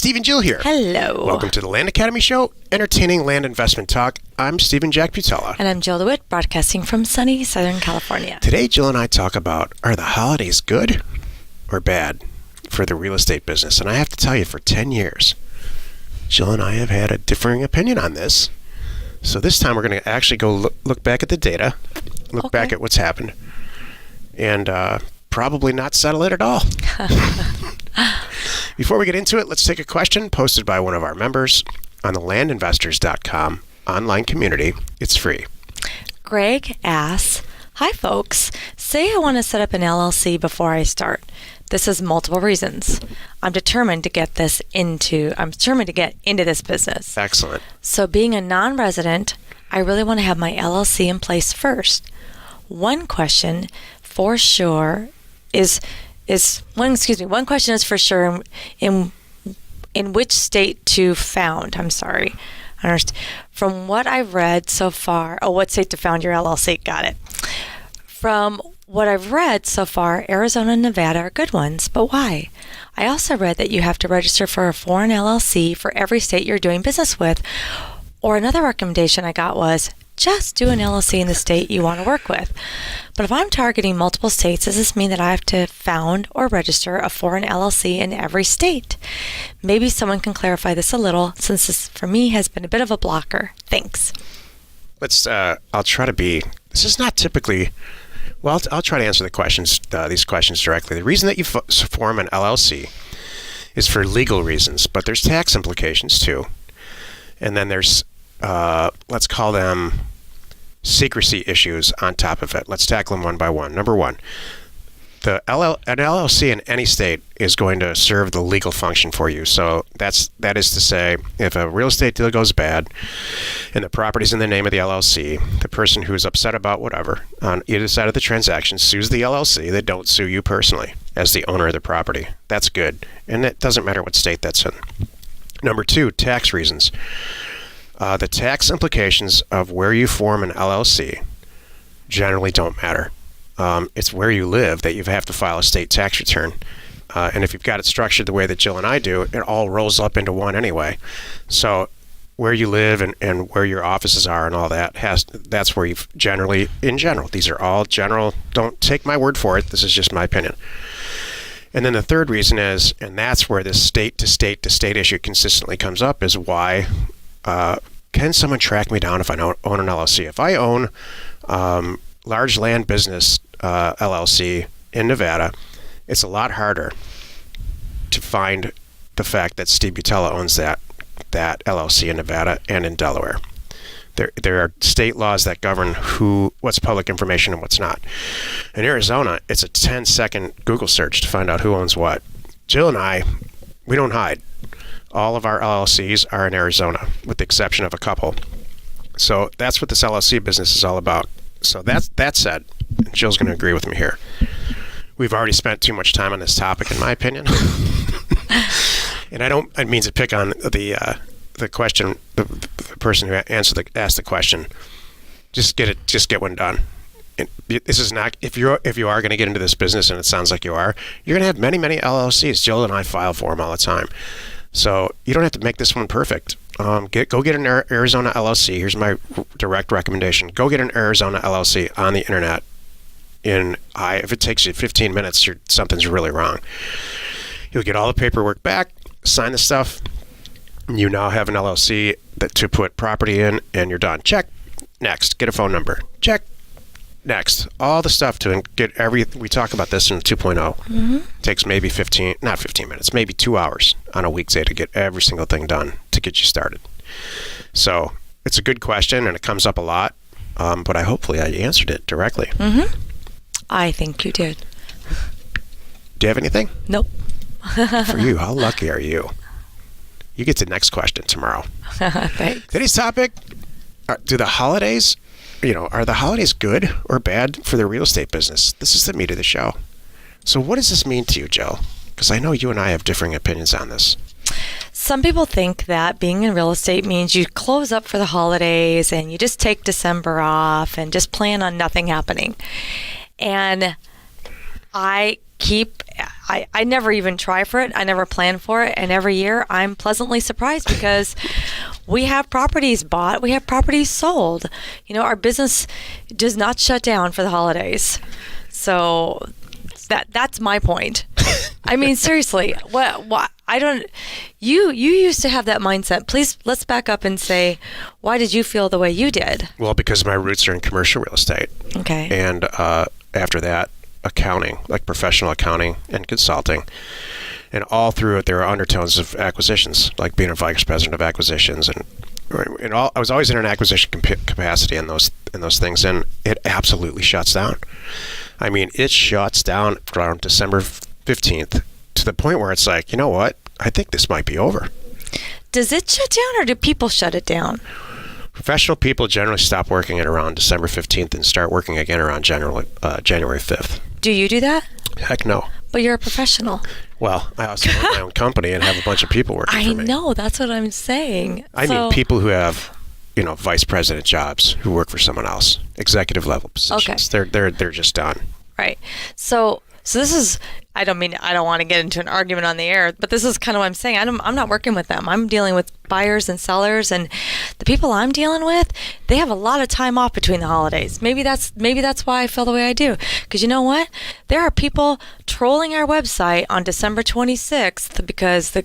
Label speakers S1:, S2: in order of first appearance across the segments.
S1: Steve and Jill here.
S2: Hello.
S1: Welcome to the Land Academy Show, entertaining land investment talk. I'm Steven Jack Butala.
S2: And I'm Jill DeWit, broadcasting from sunny Southern California.
S1: Today, Jill and I talk about, are the holidays good or bad for the real estate business? And I have to tell you, for 10 years, Jill and I have had a differing opinion on this. So this time we're going to actually go look back at the data, look back at what's happened, and probably not settle it at all. Before we get into it, let's take a question posted by one of our members on the landinvestors.com online community. It's free. Greg
S2: asks, hi folks, say I want to set up an LLC before I start. This has multiple reasons. I'm determined to get into this business.
S1: Excellent.
S2: So being a non-resident, I really want to have my LLC in place first. One question for sure is in which state to found. I'm sorry. I understand. From what I've read so far, what state to found your LLC? Got it. From what I've read so far, Arizona and Nevada are good ones, but why? I also read that you have to register for a foreign LLC for every state you're doing business with. Or another recommendation I got was, just do an LLC in the state you want to work with. But if I'm targeting multiple states, does this mean that I have to found or register a foreign LLC in every state? Maybe someone can clarify this a little, since this, for me, has been a bit of a blocker. Thanks.
S1: I'll try to be, this is not typically, well, I'll try to answer these questions directly. The reason that you form an LLC is for legal reasons, but there's tax implications too. And then there's, let's call them secrecy issues on top of it. Let's tackle them one by one. Number one, an LLC in any state is going to serve the legal function for you. So that is to say, if a real estate deal goes bad and the property's in the name of the LLC, the person who's upset about whatever on either side of the transaction sues the LLC. They don't sue you personally as the owner of the property. That's good. And it doesn't matter what state that's in. Number two, tax reasons. The tax implications of where you form an LLC generally don't matter. It's where you live that you have to file a state tax return. And if you've got it structured the way that Jill and I do, it all rolls up into one anyway. So where you live and where your offices are and all that, that's where you've generally, in general, these are all general, don't take my word for it, this is just my opinion. And then the third reason is, and that's where this state to state issue consistently comes up, is why can someone track me down if I don't own an LLC? If I own large land business LLC in Nevada, it's a lot harder to find the fact that Steve Butala owns that LLC in Nevada and in Delaware. There are state laws that govern what's public information and what's not. In Arizona, it's a 10-second Google search to find out who owns what. Jill and I, we don't hide. All of our LLCs are in Arizona, with the exception of a couple. So that's what this LLC business is all about. So that said, Jill's going to agree with me here. We've already spent too much time on this topic, in my opinion. And I mean to pick on the question, the person who asked the question. Just get one done. And this is not, if you are going to get into this business, and it sounds like you are, you're going to have many LLCs. Jill and I file for them all the time. So you don't have to make this one perfect. Go get an Arizona LLC. Here's my direct recommendation. Go get an Arizona LLC on the internet. If it takes you 15 minutes, something's really wrong. You'll get all the paperwork back, sign the stuff. You now have an LLC to put property in, and you're done. Check. Next. Get a phone number. Check. Next. All the stuff to get we talk about this in 2.0. Mm-hmm. It takes maybe not 15 minutes, maybe 2 hours on a weekday to get every single thing done to get you started. So it's a good question, and it comes up a lot, but hopefully I answered it directly.
S2: Mm-hmm. I think you did.
S1: Do you have anything?
S2: Nope.
S1: For you, how lucky are you? You get to the next question tomorrow.
S2: Thanks.
S1: Today's topic, are the holidays good or bad for the real estate business? This is the meat of the show. So what does this mean to you, Jill? Because I know you and I have differing opinions on this.
S2: Some people think that being in real estate means you close up for the holidays and you just take December off and just plan on nothing happening. And I I never even try for it. I never plan for it. And every year I'm pleasantly surprised because we have properties bought, we have properties sold. Our business does not shut down for the holidays. So that's my point. I mean, seriously, what I don't. You used to have that mindset. Please, let's back up and say, why did you feel the way you did?
S1: Well, because my roots are in commercial real estate.
S2: Okay.
S1: And after that, accounting, like professional accounting and consulting. And all through it, there are undertones of acquisitions, like being a vice president of acquisitions, and I was always in an acquisition capacity in those things, and it absolutely shuts down. I mean, it shuts down around December 15th to the point where it's like, you know what? I think this might be over.
S2: Does it shut down, or do people shut it down?
S1: Professional people generally stop working at around December 15th and start working again around January 5th.
S2: Do you do that?
S1: Heck no.
S2: But you're a professional.
S1: Well, I also run my own company and have a bunch of people working for me.
S2: I know. That's what I'm saying.
S1: I mean people who have, vice president jobs who work for someone else, executive level positions. Okay. They're just done.
S2: Right. So this is, I don't want to get into an argument on the air, but this is kind of what I'm saying. I'm not working with them. I'm dealing with buyers and sellers, and the people I'm dealing with, they have a lot of time off between the holidays. Maybe that's why I feel the way I do. Because you know what? There are people trolling our website on December 26th because the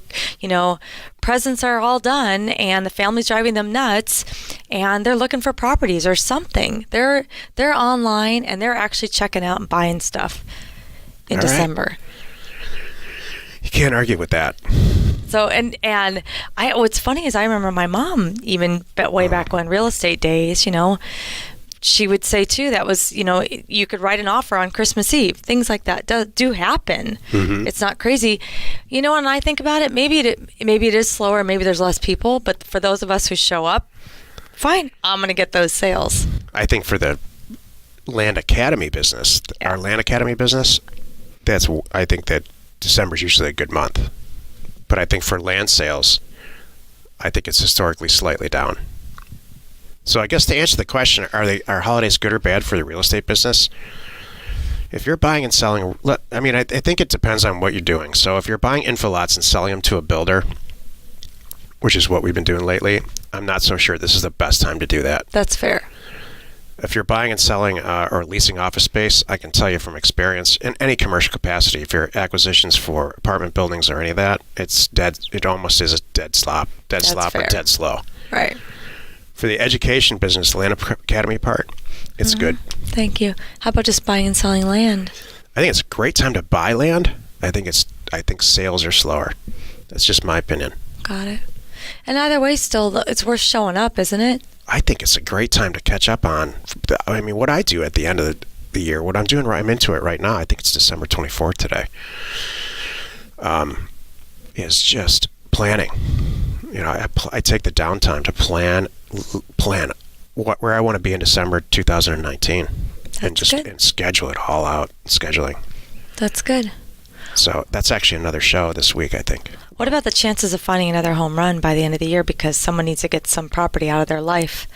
S2: presents are all done and the family's driving them nuts, and they're looking for properties or something. They're online and they're actually checking out and buying stuff in December.
S1: You can't argue with that.
S2: So what's funny is I remember my mom, even way back when, real estate days, she would say too, that was, you could write an offer on Christmas Eve. Things like that do happen. Mm-hmm. It's not crazy. When I think about it, maybe it is slower, maybe there's less people, but for those of us who show up, fine, I'm going to get those sales.
S1: I think for the Land Academy business, our Land Academy business, I think that December is usually a good month. But I think for land sales, I think it's historically slightly down. So I guess to answer the question, are holidays good or bad for the real estate business? If you're buying and selling, I think it depends on what you're doing. So if you're buying info lots and selling them to a builder, which is what we've been doing lately, I'm not so sure this is the best time to do that.
S2: That's fair.
S1: If you're buying and selling or leasing office space, I can tell you from experience, in any commercial capacity, if you're acquisitions for apartment buildings or any of that, it's dead. It almost is a dead slop or dead slow.
S2: Right.
S1: For the education business, the Land Academy part, it's good.
S2: Thank you. How about just buying and selling land?
S1: I think it's a great time to buy land. I think sales are slower. That's just my opinion.
S2: Got it. And either way, still, it's worth showing up, isn't it?
S1: I think it's a great time to catch up on. What I do at the end of the year, what I'm doing, I'm into it right now. I think it's December 24th today. Is just planning. I take the downtime to plan where I want to be in December 2019, and schedule it all out. Scheduling.
S2: That's good.
S1: So that's actually another show this week, I think.
S2: What about the chances of finding another home run by the end of the year, because someone needs to get some property out of their life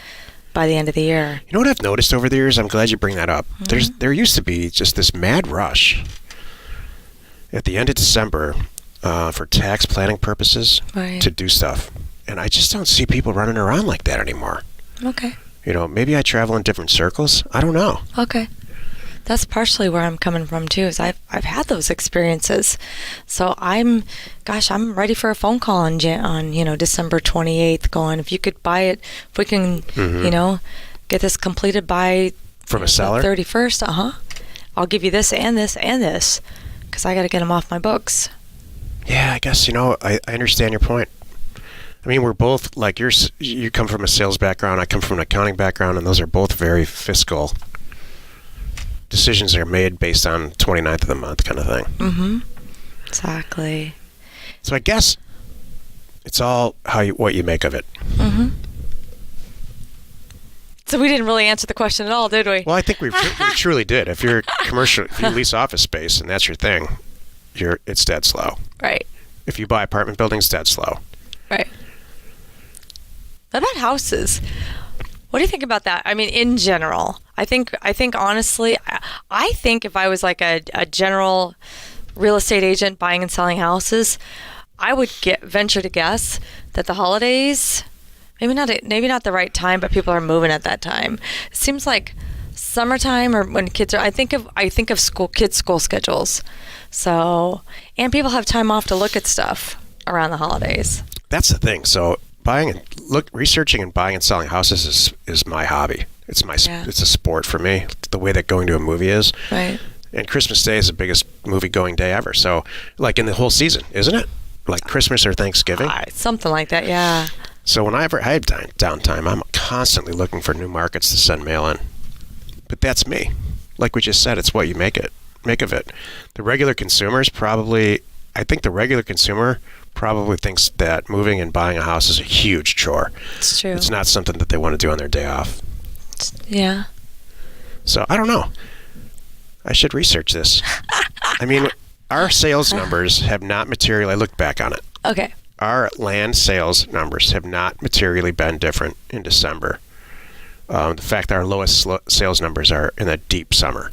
S2: by the end of the year?
S1: You know what I've noticed over the years? I'm glad you bring that up. Mm-hmm. There used to be just this mad rush at the end of December for tax planning purposes to do stuff. And I just don't see people running around like that anymore.
S2: Okay.
S1: Maybe I travel in different circles. I don't know.
S2: Okay. That's partially where I'm coming from too, is I've had those experiences. So I'm ready for a phone call on December 28th going, if you could buy it, if we can, get this completed by
S1: from a seller
S2: 31st, I'll give you this and this and this, because I got to get them off my books.
S1: Yeah, I guess, I understand your point. We're both, like, you come from a sales background, I come from an accounting background, and those are both very fiscal decisions are made based on 29th of the month kind of thing.
S2: Mm-hmm. Exactly.
S1: So I guess it's all what you make of it.
S2: Mm-hmm. So we didn't really answer the question at all, did we?
S1: Well, I think we truly did. If you're commercial, if you lease office space and that's your thing, it's dead slow.
S2: Right.
S1: If you buy apartment buildings, dead slow.
S2: Right. What about houses? What do you think about that? In general, I think honestly, I think if I was like a general real estate agent buying and selling houses, I would venture to guess that the holidays, maybe not the right time, but people are moving at that time. It seems like summertime, or when kids are, I think of kids' school schedules. So, and people have time off to look at stuff around the holidays.
S1: That's the thing. So researching and buying and selling houses is my hobby. It's it's a sport for me. The way that going to a movie is. Right. And Christmas Day is the biggest movie going day ever. So, like in the whole season, isn't it? Like Christmas or Thanksgiving?
S2: Something like that, yeah.
S1: So whenever I have downtime, I'm constantly looking for new markets to send mail in. But that's me. Like we just said, it's what you make of it. The regular consumer probably thinks that moving and buying a house is a huge chore.
S2: It's true.
S1: It's not something that they want to do on their day off.
S2: Yeah.
S1: So I don't know. I should research this. I mean, our sales numbers have not materially, I looked back on it.
S2: Okay.
S1: Our land sales numbers have not materially been different in December. The fact that our lowest sales numbers are in the deep summer.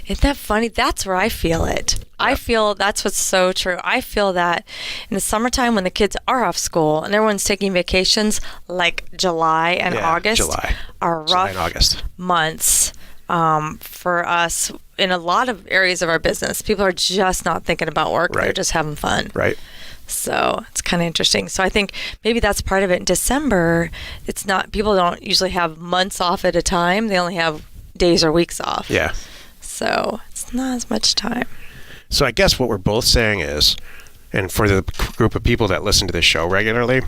S2: Isn't that funny? That's where I feel it. Yep. I feel that's what's so true. I feel that in the summertime when the kids are off school and everyone's taking vacations, like July and August are rough months for us in a lot of areas of our business. People are just not thinking about work. Right. They're just having fun.
S1: Right.
S2: So it's kind of interesting. So I think maybe that's part of it. In December, it's not, people don't usually have months off at a time. They only have days or weeks off.
S1: Yeah.
S2: So it's not as much time.
S1: So I guess what we're both saying is, and for the group of people that listen to this show regularly,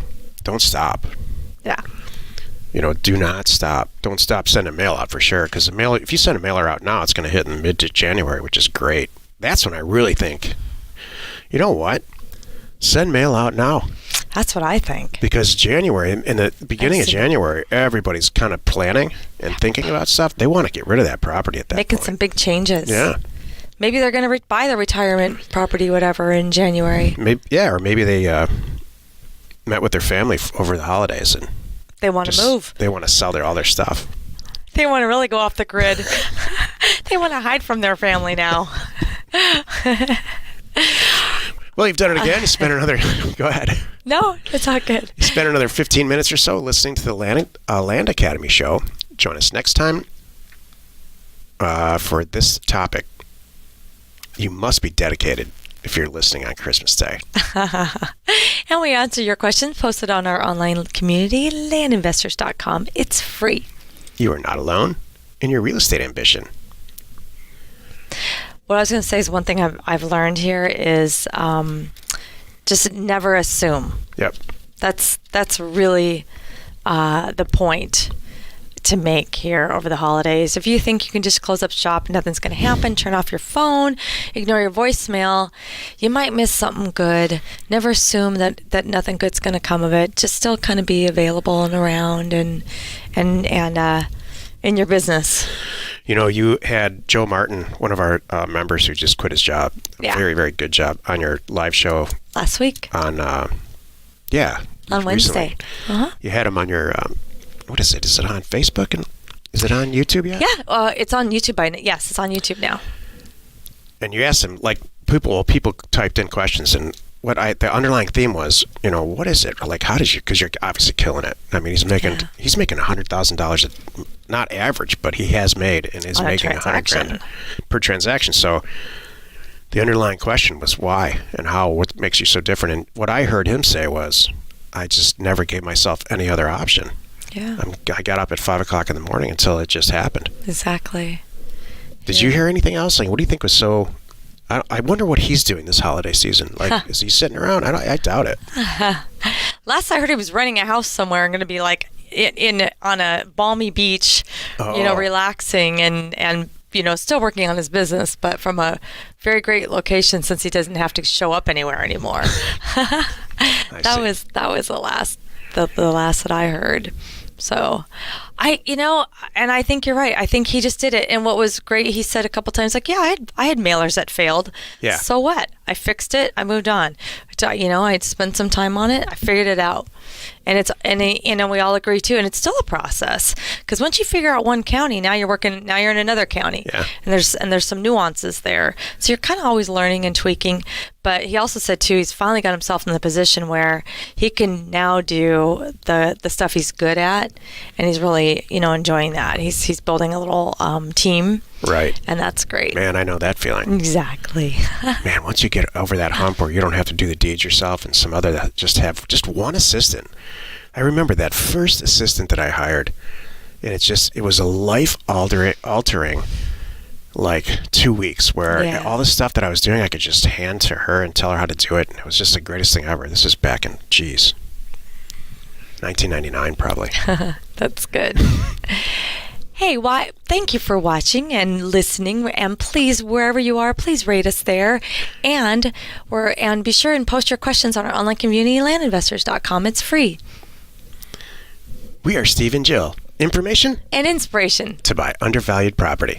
S1: don't stop.
S2: Yeah.
S1: Do not stop. Don't stop sending mail out for sure. Because if you send a mailer out now, it's going to hit in mid to January, which is great. That's when I really think, you know what? Send mail out now.
S2: That's what I think.
S1: Because January, in the beginning of January, everybody's kind of planning and thinking about stuff. They want to get rid of that property at that point.
S2: Making some big changes.
S1: Yeah.
S2: Maybe they're going to buy the retirement property, whatever, in January.
S1: Or maybe they met with their family over the holidays and
S2: they want to move.
S1: They want to sell all their stuff.
S2: They want to really go off the grid. They want to hide from their family now.
S1: Well, you've done it again. You spent another... Go ahead.
S2: No, it's all good.
S1: You spent another 15 minutes or so listening to the Land Academy show. Join us next time for this topic. You must be dedicated if you're listening on Christmas Day.
S2: And we answer your questions posted on our online community, landinvestors.com. It's free.
S1: You are not alone in your real estate ambition.
S2: What I was going to say is one thing I've learned here is just never assume.
S1: Yep.
S2: That's really the point to make here over the holidays. If you think you can just close up shop, nothing's going to happen, turn off your phone, ignore your voicemail, you might miss something good. Never assume that nothing good's going to come of it. Just still kind of be available and around and in your business.
S1: You had Joe Martin, one of our members who just quit his job.
S2: Yeah.
S1: Very, very good job on your live show.
S2: Last week.
S1: On
S2: Wednesday. Uh-huh.
S1: You had him on your, what is it? Is it on Facebook? And is it on YouTube yet?
S2: Yeah, it's on YouTube. Yes, it's on YouTube now.
S1: And you asked him, like, people typed in questions, and the underlying theme was, what is it? Or like, how did you, because you're obviously killing it. I mean, he's making $100,000, not average, but he has made and is making $100,000 per transaction. So the underlying question was why and how, what makes you so different? And what I heard him say was, I just never gave myself any other option.
S2: Yeah.
S1: I got up at 5 o'clock in the morning until it just happened.
S2: Exactly.
S1: Did you hear anything else? Like, what do you think was so... I wonder what he's doing this holiday season. Like, is he sitting around? I doubt it.
S2: Last I heard, he was renting a house somewhere and going to be like on a balmy beach, relaxing and still working on his business, but from a very great location since he doesn't have to show up anywhere anymore. That was the last that I heard. So and I think you're right. I think he just did it. And what was great, he said a couple times, like, I had mailers that failed.
S1: Yeah.
S2: So what? I fixed it. I moved on. I'd spent some time on it. I figured it out. And we all agree too. And it's still a process, because once you figure out one county, now you're in another county.
S1: Yeah.
S2: And there's some nuances there. So you're kind of always learning and tweaking. But he also said too, he's finally got himself in the position where he can now do the stuff he's good at, and he's really, enjoying that. He's building a little team.
S1: Right.
S2: And that's great.
S1: Man, I know that feeling.
S2: Exactly.
S1: Man, once you get over that hump where you don't have to do the deeds yourself and some other that just have just one assistant. I remember that first assistant that I hired, and it was a life altering like 2 weeks where all the stuff that I was doing I could just hand to her and tell her how to do it, and it was just the greatest thing ever. This is back in 1999 probably.
S2: That's good. Hey, thank you for watching and listening, and please, wherever you are, please rate us there, and be sure and post your questions on our online community, landinvestors.com. It's free.
S1: We are Steve and Jill. Information
S2: and inspiration
S1: to buy undervalued property.